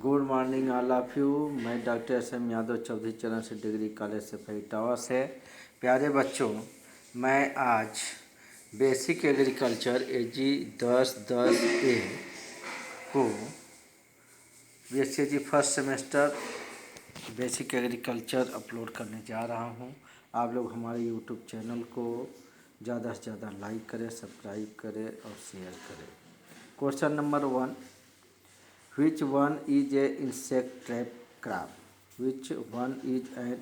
Good morning all of you. मैं doctor SM. Yadav Chaudhary Charan Singh degree college से इटावा से। प्यारे बच्चों, मैं आज बेसिक एग्रीकल्चर AG 10-10A को BSc first semester basic agriculture upload करने जा रहा हूं। आप लोग हमारे यूट्यूब चैनल को ज़्यादा से ज़्यादा लाइक करें, सब्सक्राइब करें और शेयर करें। Question number 1, Which one is a insect trap crop? Which one is an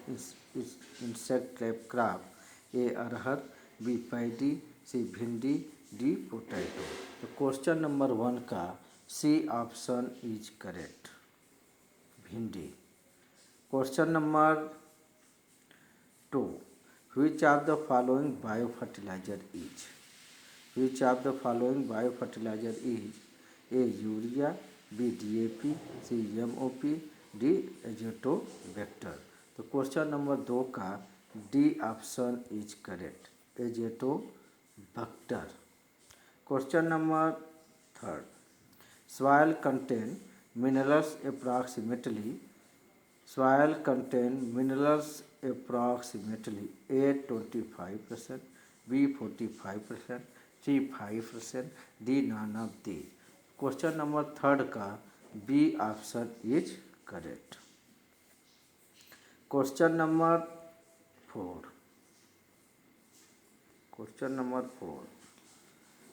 insect trap crop? A. Arhar, B. Paddy, C. भिंडी, D. पोटैटो। तो क्वेश्चन नंबर 1 का C ऑप्शन इज करेक्ट, भिंडी। Question number 2, Which of the following biofertilizer is? Which of the following biofertilizer is? A. Urea, B. DAP, C. MOP, D. Azotobacter. तो question number 2 का D option is correct, Azotobacter. Question number 3, soil contain minerals approximately. Soil contain minerals approximately A. 25%, B. 45%, C. 5%, D. none of the। Question number 3 का B option is correct. Question number 4,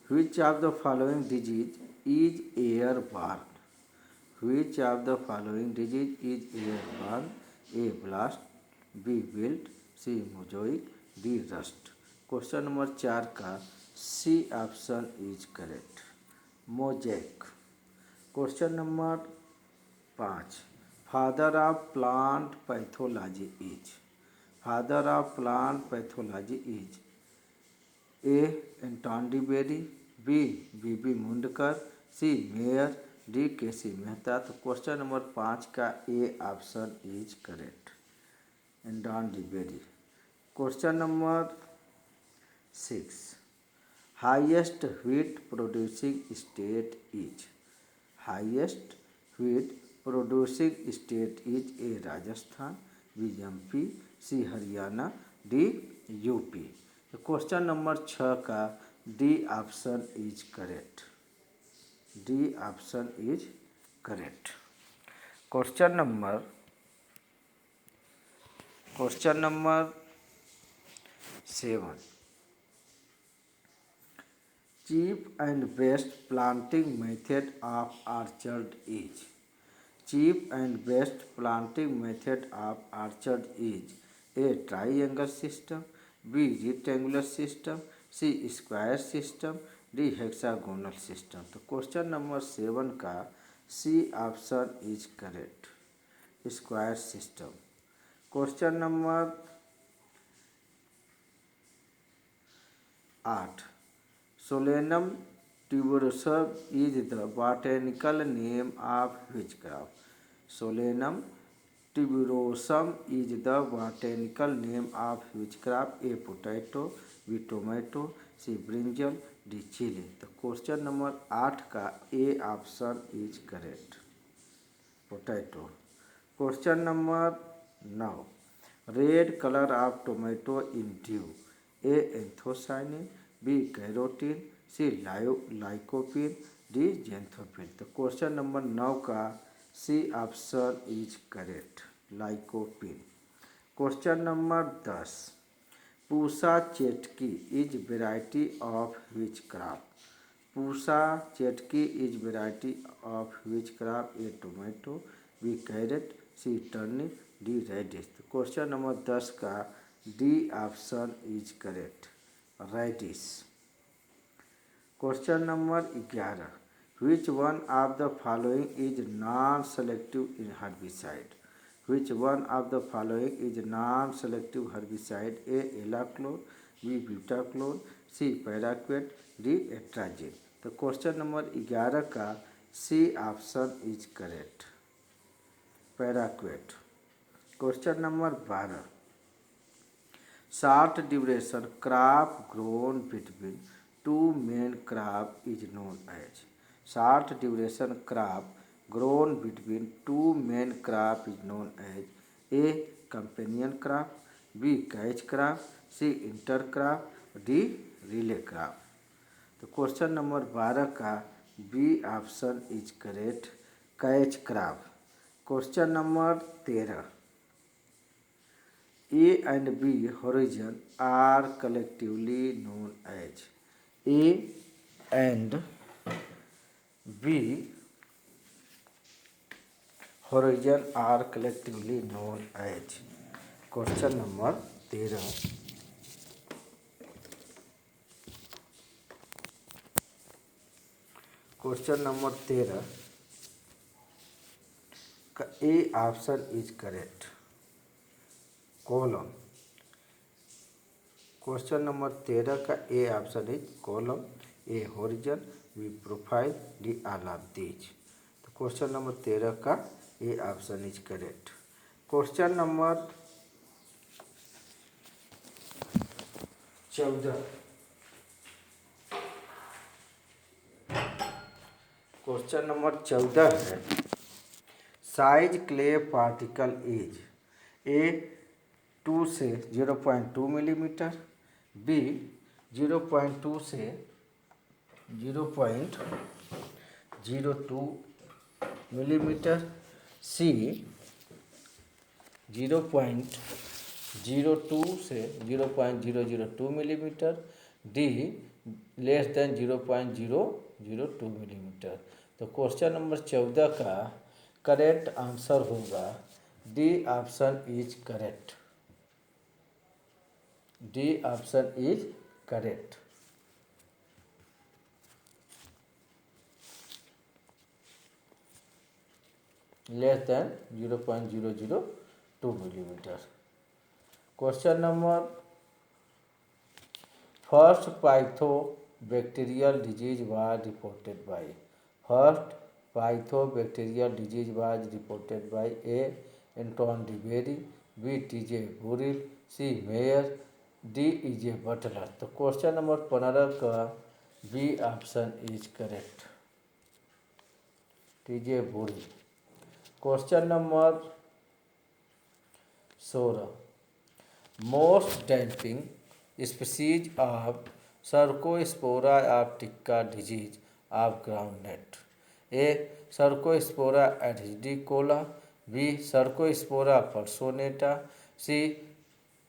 Which of the following disease is airborne? Which of the following disease is airborne? A. blast, B. wilt, C. mosaic, D. rust। Question number 4 का C option is correct, mosaic. Question number 5, father of plant pathology is. Father of plant pathology is A. Anton de Bary, B. B Mundkur, C. Mayer, D. KC Mehta. तो question number 5 का A option is correct, Anton de Bary. Question number 6, highest wheat producing state is. Highest wheat producing state is A. Rajasthan, B. MP, C. Haryana, D. UP। तो question number 6 का D option is correct, D option is correct. Question number 7, cheap and best planting method of orchard is. Cheap and best planting method of orchard is A. Triangle system, B. Rectangular system, C. Square system, D. Hexagonal system. तो question number 7 का C option is correct, square system. Question number 8, solanum tuberosum is the botanical name of which crop. Solanum tuberosum is the botanical name of which crop. A. Potato, B. Tomato, C. Brinjal, D. Chilli. तो question number 8 का A option is correct, potato. Question number 9, red colour of tomato in due. A. Anthocyanin, B. Carotene, C. Lycopene, D. Xanthophyll. तो question number 9 का C option is correct, lycopene. Question number 10, Pusa Chetki is variety of which crop. Pusa Chetki is variety of which crop. A. Tomato, B. Carrot, C. Turnip, D. Radish. तो question number 10 का D option is correct, radish. Question number 11, Which one of the following is non-selective in herbicide? Which one of the following is non-selective herbicide? A. Alachlor, B. Butachlor, C. Paraquat, D. Atrazine. तो question number 11 का C option is correct, paraquat. Question number 12, short duration crop grown between two main crop is known as. Short duration crop grown between two main crop is known as A. companion crop, B. catch crop, C. intercrop, D. relay crop। तो question number 12 का B option is correct, catch crop. Question number 13, A and B horizon are collectively known as A and B horizon are collectively known as। Question number 13, question number 13 का A option is correct, column. Question number 13 का A option is column, A horizon, B profile, D all of these. तो question number 13 का A option is correct. Question number 14, question number 14 है size clay particle is a 2 से 0.2 millimetre, B 0.2 से 0.02 millimetre, सी 0.02 से 0.002 millimetre, D less than 0.002 millimetre. तो question number 14 का correct answer होगा D option is correct, D option is correct. Less than 0.002 millimetre. Question number first phytobacterial disease was reported by, first phytobacterial disease was reported by A Anton de Bary, B TJ Burrill, C Mayer, D EJ Butler. तो question number 15 का B option is correct, TJ Burrill. Question number 16, most damping species of Cercospora of tikka disease of groundnut, A Cercospora adicola, B Cercospora personata, C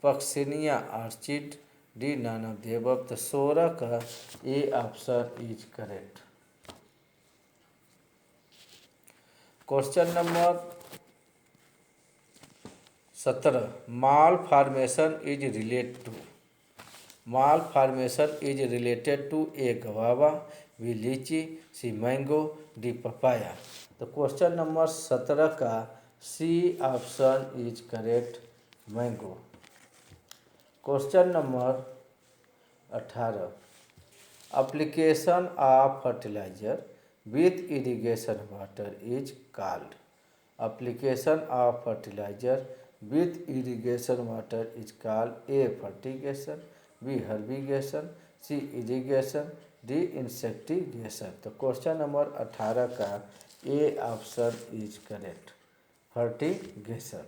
Puccinia arachidis, D none of the above. तो 16 का A option is correct. Question number 17, malformation is related to A guava, B litchi, C mango, D papaya. तो question number 17 का C option is correct, mango. Question number 18, application of fertiliser with irrigation water is called, application of fertiliser with irrigation water is called A fertigation, B herbigation, C irrigation, D insectigation. तो question number 18 का A option is correct, fertigation.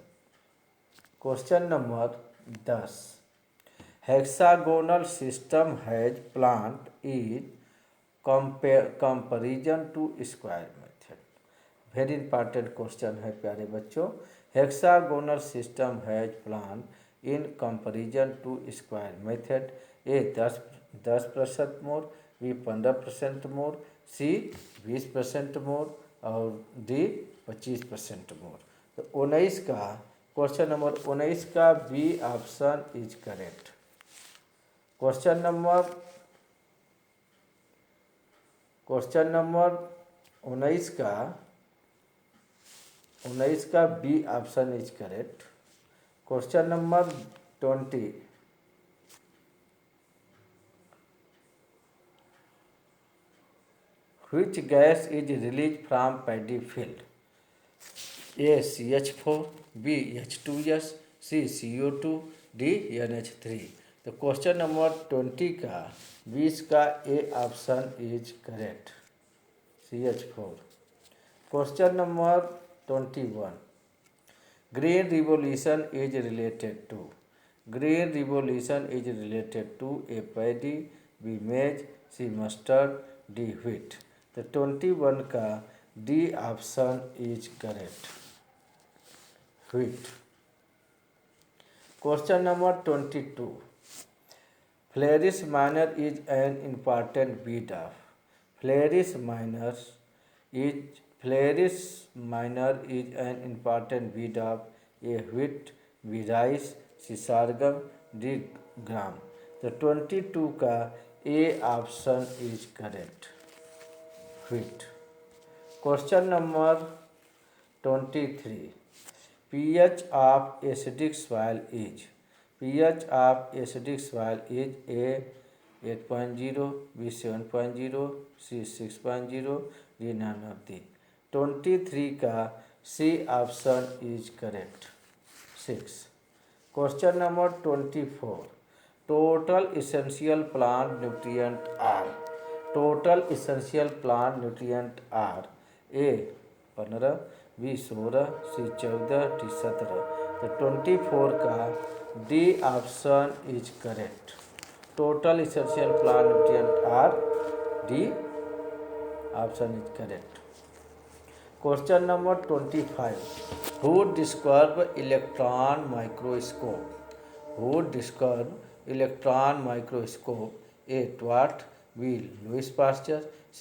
Question number 10, hexagonal system has plant is comparison to square method. Very important question है प्यारे बच्चों। Hexagonal system has plan in comparison to square method, A 10% more, B 15% more, C 20% more और D 25% मोर। तो 19 का question number 19 का B option is correct. Question number 19 का B option is correct. Question number 20, which gas is release from paddy field, A CH4, B H2S, C CO2, D NH3। तो question number 20 का 20 का A option is correct, CH4। Question number 21. Green Revolution is related to. Green Revolution is related to A. Paddy, B. maize, C. mustard, D. wheat. तो 21 का D option is correct, wheat. Question number 22. Flourish minor is an important beat of. Flourish minor is an important beat of A. wheat, B. rice, C. sorghum, D. gram. तो 22 का A option is correct, wheat. Question number 23. pH of acidic soil is. pH of acidic soil is A 8.0, B 7.0, C 6.0, D none of the. 23 का C option is correct, 6. Question number 24. Total essential plant nutrient are. Total essential plant nutrient are A 15, B 16, C 14, D 17. तो 24 का D option is correct. Total essential plant nutrient are, D option is correct. Question number 25. Who described electron microscope? Who described electron microscope? A. Twart, B. Louis Pasteur, C.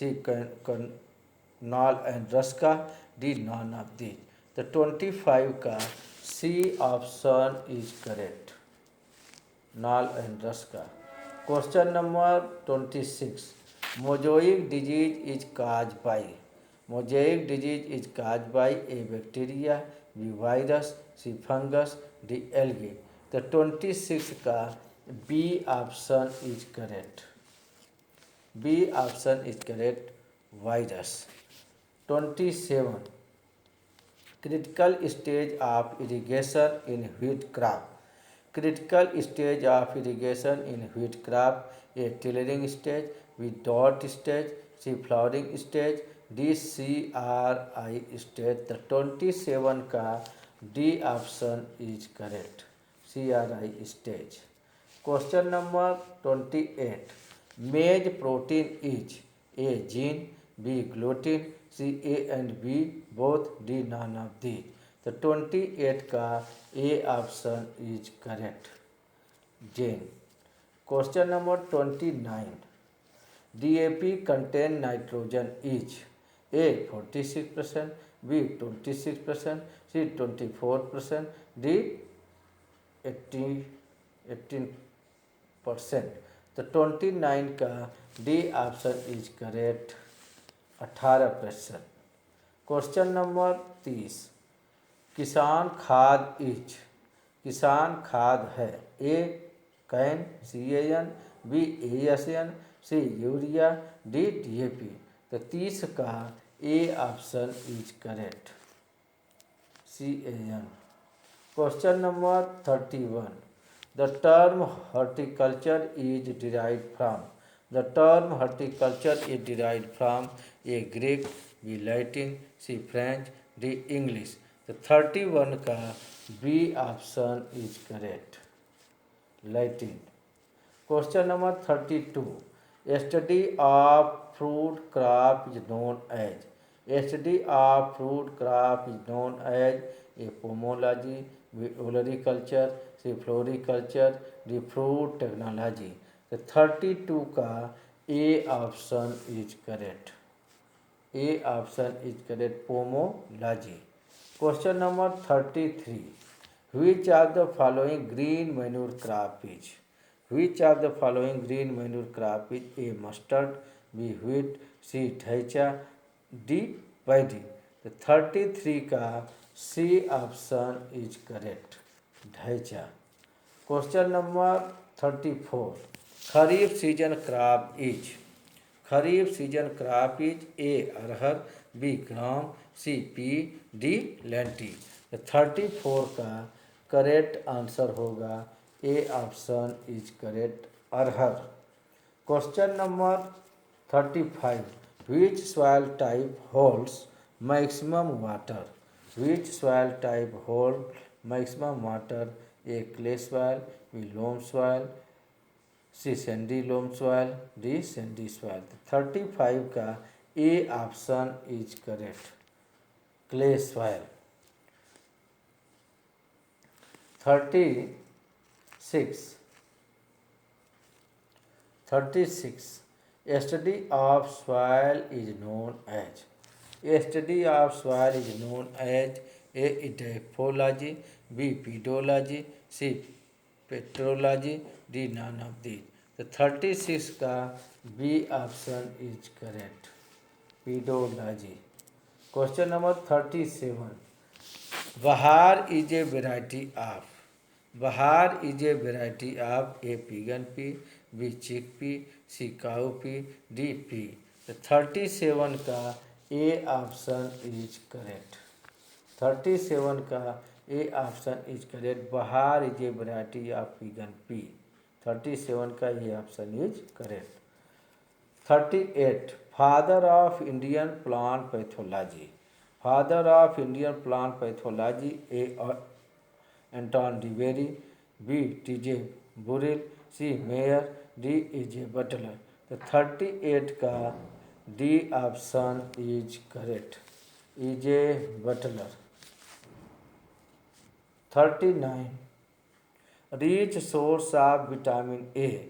Knoll and Ruska, D. none of these. तो 25 का C option is correct, Knoll and Ruska. Question number 26. Mosaic disease is caused by. Mosaic disease is caused by A. bacteria, B. virus, C. fungus, D. algae. तो 26 का B option is correct, B option is correct, virus. 27. Critical stage of irrigation in wheat crop. Critical stage of irrigation in wheat crop. A. tillering stage, B. dot stage, C. flowering stage, D. CRI stage. The 27 का D option is correct, CRI stage. Question number 28. Maize protein is A. gene, B. gluten, C. A and B both, D none of these. तो 28 का A option is correct, gene. Question number 29. DAP contain nitrogen is A 46%, B 26%, C 24%, D 18%. तो 29 का D option is correct, 18%. Question number 30. किसान खाद is. किसान खाद है A. Can, CAN, B. ASN, C. Urea, D. DAP. तो 30 का A option is correct, CAN. Question number 31. The term horticulture is derived from. The term horticulture is derived from A. Greek, B. Latin, C. French, D. English. तो 31 का B option is correct, Latin. Question number 32. Study of fruit crop is known as. Study of fruit crop is known as A. pomology, B. olericulture, C. floriculture, D. fruit technology. तो 32 का A option is correct, A option is correct, pomology. Question number 33. Which of the following green manure crop is? Which of the following green manure crop is A. mustard, B. wheat, C. dhaicha, D. paddy. तो 33 का C option is correct, dhaicha. Question number 34. Kharif season crop is. Kharif season crop is A. Arhar, B. Gram, C. P, D. Lenti. तो 34 का correct answer होगा A option is correct, arhar. Question number 35. Which soil type holds maximum water, which soil type hold maximum water? A. Clay soil, B. Loam soil, C. Sandy loam soil, D. Sandy soil. 35 का A option is correct, clay soil. 36 A study of soil is known as. A study of soil is known as A. Hydrology, B. Pedology, C. Petrology, D. None of these. तो 36 का B option is correct, pedology. Question number 37. Bahar is a variety of. Bahar is a variety of A. Pagan pea, B. chickpea, C. cowpea, D. pea. The 37 का A option is correct. 37 का A option is correct. Bahar is a variety of pigeon pea. 37 का A option is correct. 38. Father of Indian plant pathology. Father of Indian plant pathology A. Anton de Bary, B. TJ. Burrill, C. Mayer, D. EJ. Butler. तो 38 का D option is correct, EJ. Butler. 39. Rich source of vitamin A.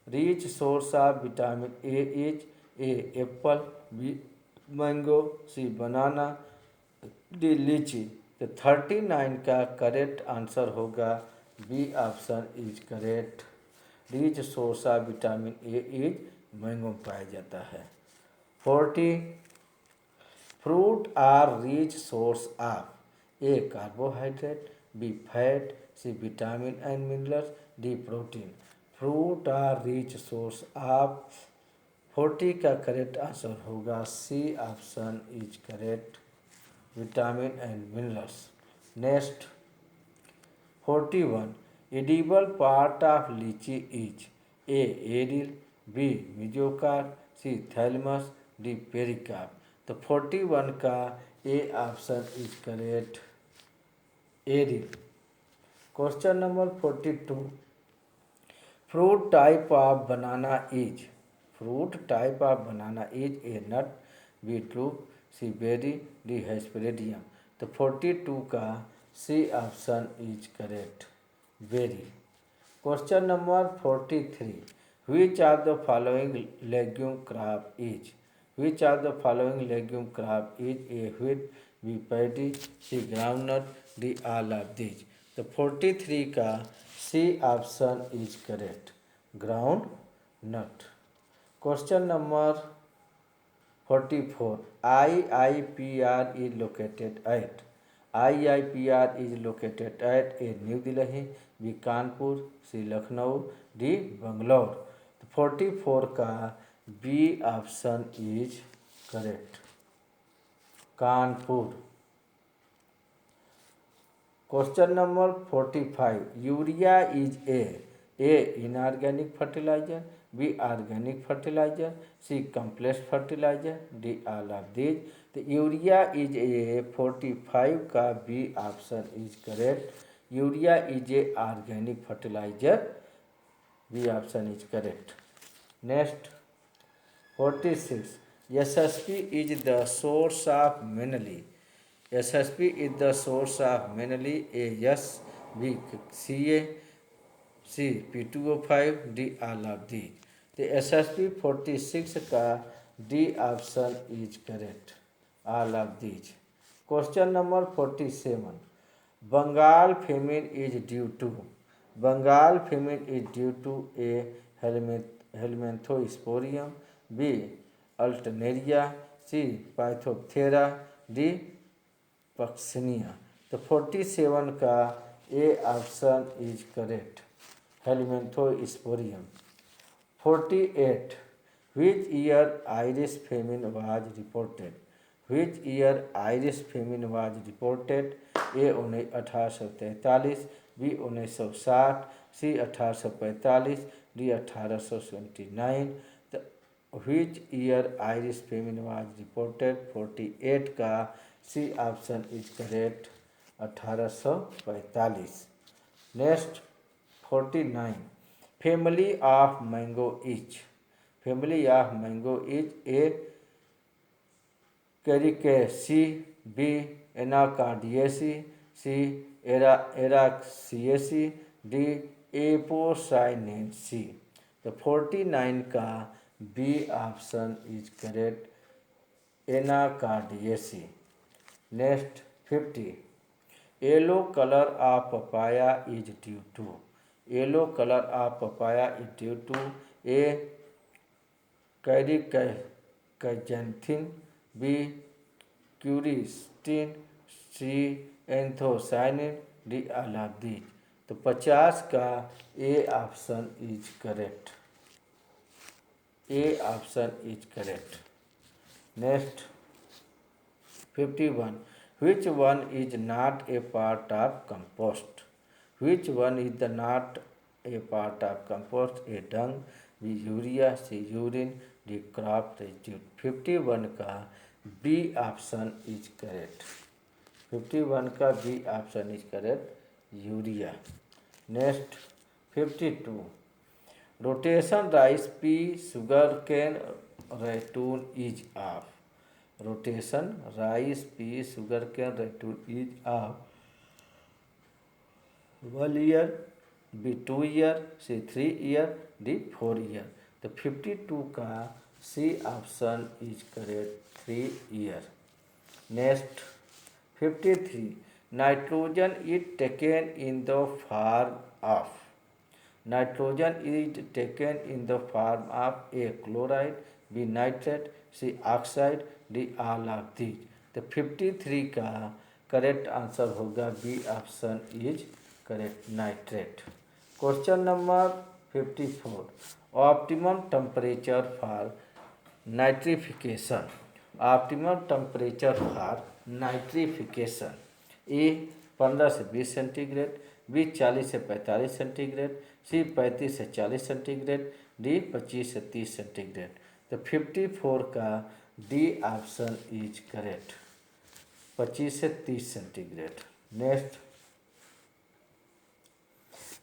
Rich source of vitamin A is A. Apple, B. Mango, C. Banana, D. लीची. तो 39 का correct answer होगा B option is correct. Rich source of vitamin A is mango में पाया जाता है. 40. Fruit are rich source of A. Carbohydrate, B. Fat, C. Vitamin and minerals, D. Protein. Fruit are rich source of 40 का correct answer होगा C option is correct, vitamin and minerals. Next 41. Edible part of litchi is A. Aril, B. Mesocarp, C. Thalamus, D. Pericarp. तो 41 का A option is correct, aril. Question number 42. Fruit type of banana is. Fruit type of banana is A. Nut, B. Drupe, C. Berry, D. Hesperidium. तो 42 का C option is correct, berry. Question number 43. Which of the following legume crop is. Which of the following legume crop is A. Wheat, B. Paddy, C. Groundnut, D. All of these. तो 43 का C option is correct, groundnut. Question number 44. IIPR is located at. IIPR is located at A. New Delhi, B. Kanpur, C. Lucknow, D. Bangalore. 44 का B option is correct, Kanpur. Question number 45. Urea is A. Inorganic fertiliser, B. Organic fertiliser, C. Complex fertiliser, D. All of these. तो urea is A. 45 का B option is correct. Urea is a organic fertiliser, B option is correct. Next 46. SSP is the source of minerally. SSP is the source of minerally A. S, B. Ca, C. P2O5, D. all of these. तो SSP 46 का D option is correct, all of these. Question number 47. Bengal famine is due to. Bengal famine is due to A. Helminthosporium, B. Alternaria, C. Phytophthora, D. Puccinia. तो 47 का A option is correct, Helminthosporium. 48. Which year Irish famine was reported? Which year Irish famine was reported? A. 1843, B. 1960, C. 1845, D. 1829. Which year Irish famine was reported? 48 का C option is correct 1845। Next 49 family of mango is, family of mango is A Caricaceae, B Anacardiaceae, C Arecaceae, D Apocynaceae. तो 49 का B option is correct Anacardiaceae. Next 50 yellow colour of papaya is due to, yellow colour of papaya is due to A caricaxanthin, B quercetin, C anthocyanin, D all of these. तो 50 का A option is correct, A option is correct. Next 51 which one is not a part of compost, which one is the not a part of compost, a dung, b urea, C urine, D crop residue. 51 का B option is correct, 51 का B option is correct urea. Next 52 rotation rice pea sugarcane ratoon is of, rotation rice pea sugarcane ratoon is of 1 year, B 2 year, C 3 year, D 4 year. तो 52 का C option is correct 3 year. Next 53 nitrogen is taken in the form of, nitrogen is taken in the form of A chloride, B nitrate, C oxide, D all of these. तो 53 का correct answer होगा B option is correct nitrate. Question number 54 optimum temperature for nitrification, optimum temperature for nitrification A 15 से 20 centigrade, B 40 से 45 centigrade, सी 35 से 40 centigrade, D 25 से 30 centigrade. तो 54 का D option is correct 25 से 30 centigrade. Next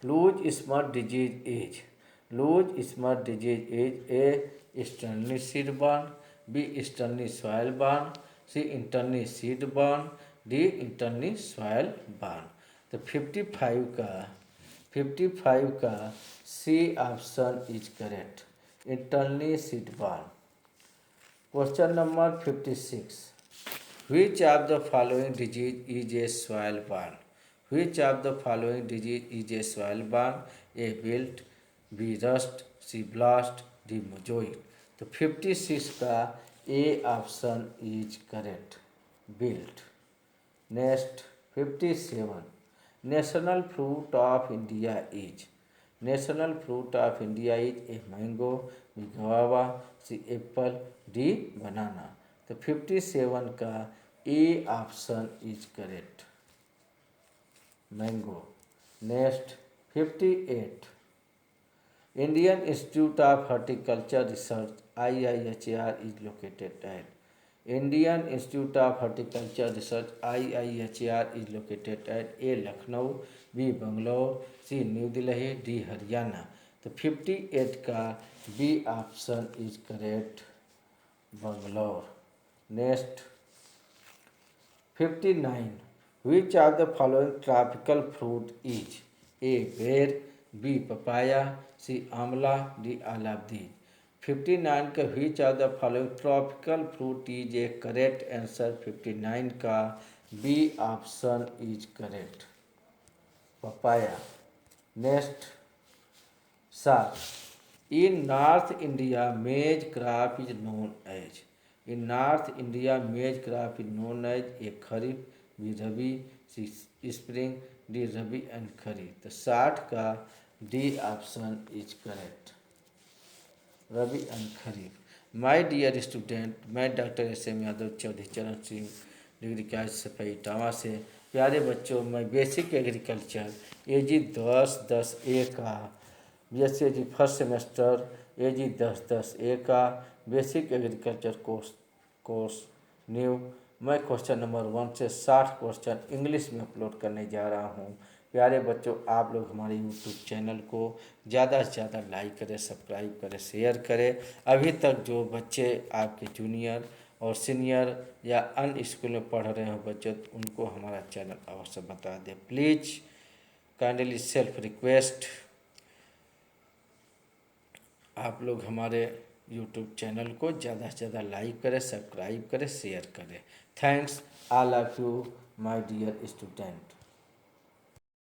loose smut disease is, loose smut disease is A externally seed borne, B externally soil borne, C internally seed borne, D internally soil borne. तो 55 का C option is correct internally seed borne. Question number 56 which of the following disease is a soil borne, which of the following disease is a soil borne, a wilt, b rust, c blast, d mozoid। तो 56 का A option is correct wilt. Next 57 national fruit of India is, national fruit of India is A mango, B guava, C apple, D banana. तो 57 का A option is correct mango. Next 58 Indian Institute of Horticulture Research IIHR is located at, Indian Institute of Horticulture Research IIHR is located at A Lucknow, B Bangalore, C New Delhi, D Haryana. तो 58 का B option is correct Bangalore. Next 59 which of the following tropical fruit is a pear, b papaya, c amla, d all of these। 59 का which of the following tropical fruit is a correct answer। 59 का B option is correct papaya. Next 7 in north India maize crop is known as, in north India maize crop is known as A kharif, B rabi, C spring, D rabi and kharif. तो 60 का D option is correct rabi and kharif. My dear student, मैं doctor SM Yadav Chaudhary Charan Singh degree college सफाई इटावा से। प्यारे बच्चों, मैं basic agriculture AG 10-10-A का BSc first semester AG 10-10-A का बेसिक एग्रीकल्चर कोर्स न्यू मैं क्वेश्चन नंबर 1 से 60 क्वेश्चन इंग्लिश में अपलोड करने जा रहा हूँ। प्यारे बच्चों, आप लोग हमारे यूट्यूब चैनल को ज़्यादा से ज़्यादा लाइक करें, सब्सक्राइब करें, शेयर करें। अभी तक जो बच्चे आपके जूनियर और सीनियर या अन्य स्कूल में पढ़ रहे हो बच्चे, उनको हमारा चैनल अवश्य बता दें। प्लीज़ काइंडली सेल्फ रिक्वेस्ट, आप लोग हमारे यूट्यूब चैनल को ज़्यादा से ज़्यादा लाइक करें, सब्सक्राइब करें, शेयर करें। Thanks all of you my dear student.